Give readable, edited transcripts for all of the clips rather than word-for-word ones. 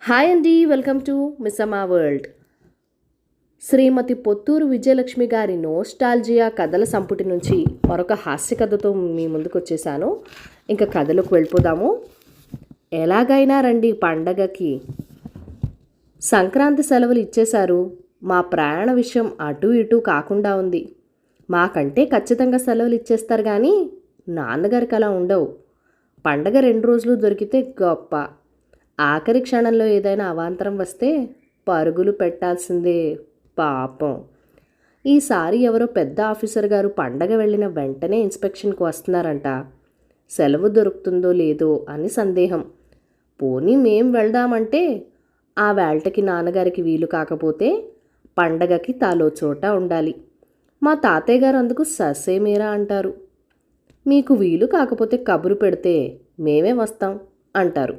Hi అండి, welcome to మిస్సమ్మా world. శ్రీమతి పొత్తూరు విజయలక్ష్మి గారి nostalgia కథల సంపుటి నుంచి మరొక హాస్య కథతో మీ ముందుకు వచ్చేసాను. ఇంకా కథలోకి వెళ్ళిపోదాము. ఎలాగైనా రండి పండగకి. సంక్రాంతి సెలవులు ఇచ్చేశారు. మా ప్రయాణ విషయం అటు ఇటు కాకుండా ఉంది. మాకంటే ఖచ్చితంగా సెలవులు ఇచ్చేస్తారు కానీ నాన్నగారికి అలా ఉండవు. పండగ 2 రోజులు దొరికితే గొప్ప. ఆఖరి క్షణంలో ఏదైనా అవాంతరం వస్తే పరుగులు పెట్టాల్సిందే పాపం. ఈసారి ఎవరో పెద్ద ఆఫీసర్ గారు పండగ వెళ్ళిన వెంటనే ఇన్స్పెక్షన్కి వస్తున్నారంట. సెలవు దొరుకుతుందో లేదో అని సందేహం. పోనీ మేం వెళ్దామంటే ఆ వేళకి నాన్నగారికి వీలు కాకపోతే పండగకి తాలో చోట ఉండాలి. మా తాతయ్య గారు అందుకు ససేమీరా అంటారు. మీకు వీలు కాకపోతే కబురు పెడితే మేమే వస్తాం అంటారు.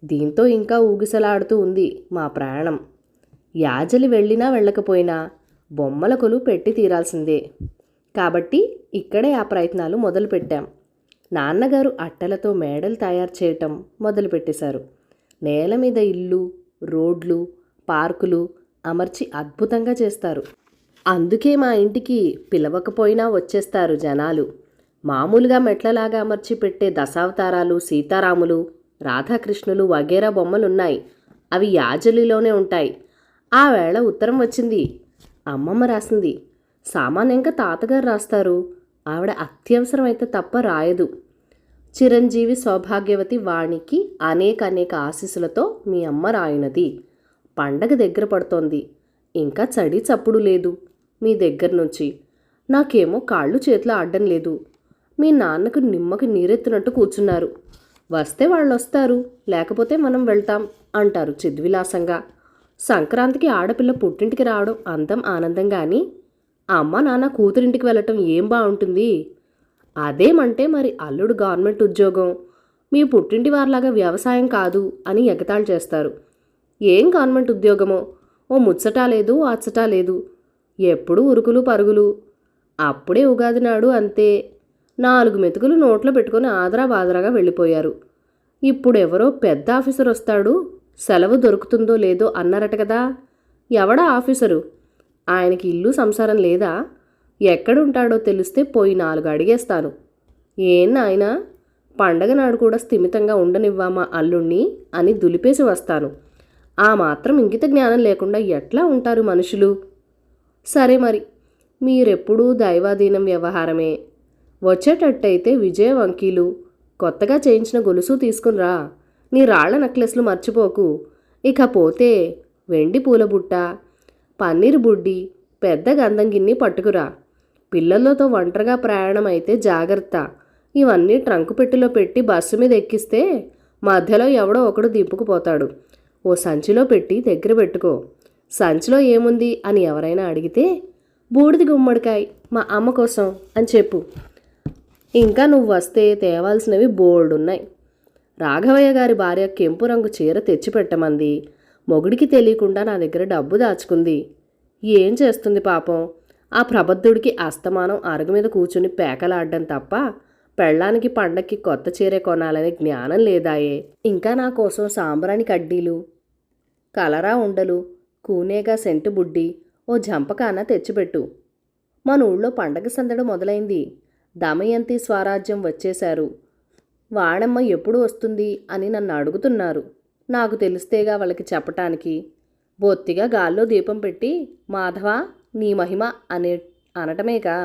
దీంతో ఇంకా ఊగిసలాడుతూ ఉంది మా ప్రయాణం. యాజలి వెళ్ళినా వెళ్ళకపోయినా బొమ్మల కొలువు పెట్టి తీరాల్సిందే. కాబట్టి ఇక్కడే ఆ ప్రయత్నాలు మొదలుపెట్టాం. నాన్నగారు అట్టలతో మేడలు తయారు చేయటం మొదలుపెట్టేశారు. నేల మీద ఇల్లు, రోడ్లు, పార్కులు అమర్చి అద్భుతంగా చేస్తారు. అందుకే మా ఇంటికి పిలవకపోయినా వచ్చేస్తారు జనాలు. మామూలుగా మెట్లలాగా అమర్చి పెట్టే దశావతారాలు, సీతారాములు, రాధాకృష్ణులు వగేరా బొమ్మలున్నాయి. అవి యాజలిలోనే ఉంటాయి. ఆ వేళ ఉత్తరం వచ్చింది. అమ్మమ్మ రాసింది. సామాన్యంగా తాతగారు రాస్తారు. ఆవిడ అత్యవసరం అయితే తప్ప రాయదు. చిరంజీవి సౌభాగ్యవతి వాణికి అనేక ఆశీస్సులతో మీ అమ్మ రాయినది. పండగ దగ్గర పడుతోంది. ఇంకా చడి చప్పుడు లేదు మీ దగ్గర నుంచి. నాకేమో కాళ్ళు చేతులు ఆడడం లేదు. మీ నాన్నకు నిమ్మకి నీరెత్తినట్టు కూర్చున్నారు. వస్తే వాళ్ళు వస్తారు, లేకపోతే మనం వెళ్తాం అంటారు చిద్విలాసంగా. సంక్రాంతికి ఆడపిల్ల పుట్టింటికి రావడం అందం ఆనందం కానీ అమ్మ నాన్న కూతురింటికి వెళ్ళటం ఏం బాగుంటుంది. అదేమంటే మరి అల్లుడు గవర్నమెంట్ ఉద్యోగం, మీ పుట్టింటి వారిలాగా వ్యవసాయం కాదు అని ఎగతాళి చేస్తారు. ఏం గవర్నమెంట్ ఉద్యోగమో, ఓ ముచ్చటా లేదు అచ్చటా లేదు, ఎప్పుడు ఉరుకులు పరుగులు. అప్పుడే ఉగాది నాడు అంతే 4 మెతుకులు నోట్లో పెట్టుకుని ఆదరా బాదరాగా వెళ్ళిపోయారు. ఇప్పుడెవరో పెద్ద ఆఫీసర్ వస్తాడు, సెలవు దొరుకుతుందో లేదో అన్నారట కదా. ఎవడా ఆఫీసరు? ఆయనకి ఇల్లు సంసారం లేదా? ఎక్కడుంటాడో తెలిస్తే పోయి 4 అడిగేస్తాను. ఏం నాయనా, పండగ నాడు కూడా స్థిమితంగా ఉండనివ్వామా అల్లుణ్ణి అని దులిపేసి వస్తాను. ఆ మాత్రం ఇంగిత జ్ఞానం లేకుండా ఎట్లా ఉంటారు మనుషులు? సరే మరి, మీరెప్పుడూ దైవాధీనం వ్యవహారమే. వచ్చేటట్టయితే విజయ వంకీలు కొత్తగా చేయించిన గొలుసు తీసుకునిరా. నీ రాళ్ల నెక్లెస్లు మర్చిపోకు. ఇకపోతే వెండి పూలబుట్ట, పన్నీరు బుడ్డి, పెద్ద గంధం గిన్ని పట్టుకురా. పిల్లలతో ఒంటరిగా ప్రయాణం అయితే జాగ్రత్త. ఇవన్నీ ట్రంకు పెట్టెలో పెట్టి బస్సు మీద ఎక్కిస్తే మధ్యలో ఎవడో ఒకడు దింపుకుపోతాడు. ఓ సంచిలో పెట్టి దగ్గర పెట్టుకో. సంచిలో ఏముంది అని ఎవరైనా అడిగితే బూడిది గుమ్మడికాయ మా అమ్మ కోసం అని చెప్పు. ఇంకా నువ్వు వస్తే తేవాల్సినవి బోల్డున్నాయి. రాఘవయ్య గారి భార్య కెంపు రంగు చీర తెచ్చిపెట్టమంది. మొగుడికి తెలియకుండా నా దగ్గర డబ్బు దాచుకుంది. ఏం చేస్తుంది పాపం. ఆ ప్రబద్ధుడికి అస్తమానం అరుగు మీద కూర్చుని పేకలాడడం తప్ప పెళ్ళానికి పండక్కి కొత్త చీరే కొనాలనే జ్ఞానం లేదాయే. ఇంకా నా కోసం సాంబ్రాణి కడ్డీలు, కలరా ఉండలు, కూనేగా సెంటు బుడ్డి, ఓ జంపకాన తెచ్చిపెట్టు. మన ఊళ్ళో పండగ సందడి మొదలైంది. దమయంతి స్వరాజ్యం వచ్చేశారు. వాణమ్మ ఎప్పుడు వస్తుంది అని నన్ను అడుగుతున్నారు. నాకు తెలిస్తేగా వాళ్ళకి చెప్పటానికి. బొత్తిగా గాల్లో దీపం పెట్టి మాధవ నీ మహిమ అనటమేగా.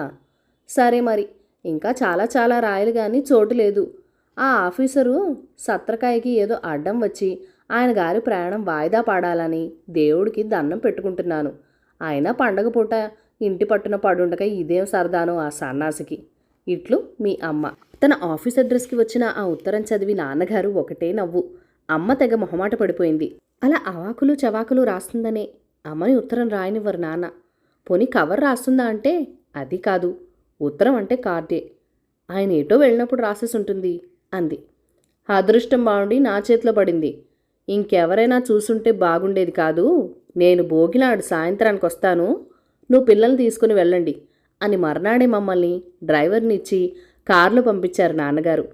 సరే మరి, ఇంకా చాలా రాయలు కానీ చోటు లేదు. ఆ ఆఫీసరు సత్రకాయకి ఏదో అడ్డం వచ్చి ఆయన గారి ప్రయాణం వాయిదా పాడాలని దేవుడికి దండం పెట్టుకుంటున్నాను. అయినా పండగ పూట ఇంటి పట్టున పడుండగా ఇదేం సరదానో ఆ సన్నాసికి. ఇట్లు మీ అమ్మ. తన ఆఫీస్ అడ్రస్కి వచ్చిన ఆ ఉత్తరం చదివి నాన్నగారు ఒకటే నవ్వు. అమ్మ తెగ మొహమాట పడిపోయింది. అలా అవాకులు చవాకులు రాస్తుందనే అమ్మని ఉత్తరం రాయనివ్వరు నాన్న. పోనీ కవర్ రాస్తుందా అంటే అది కాదు, ఉత్తరం అంటే కార్డే. ఆయన ఏటో వెళ్ళినప్పుడు రాసేసి ఉంటుంది అంది. అదృష్టం బాగుండి నా చేతిలో పడింది. ఇంకెవరైనా చూసుంటే బాగుండేది కాదు. నేను భోగినాడు సాయంత్రానికి వస్తాను, నువ్వు పిల్లల్ని తీసుకుని వెళ్ళండి అని మర్నాడే మమ్మల్ని డ్రైవర్నిచ్చి కారులో పంపించారు నాన్నగారు.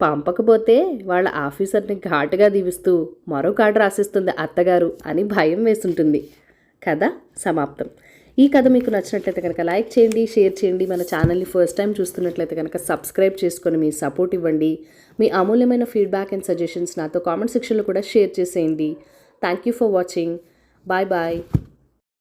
పంపకపోతే వాళ్ళ ఆఫీసర్ని ఘాటుగా దీవిస్తూ మరో కార్డు రాసిస్తుంది అత్తగారు అని భయం వేసుంటుంది. కథ సమాప్తం. ఈ కథ మీకు నచ్చినట్లయితే కనుక లైక్ చేయండి, షేర్ చేయండి. మన ఛానల్ని ఫస్ట్ టైం చూస్తున్నట్లయితే కనుక సబ్స్క్రైబ్ చేసుకొని మీ సపోర్ట్ ఇవ్వండి. మీ అమూల్యమైన ఫీడ్బ్యాక్ అండ్ సజెషన్స్ నాతో కామెంట్ సెక్షన్లో కూడా షేర్ చేసేయండి. Thank you for watching. Bye bye.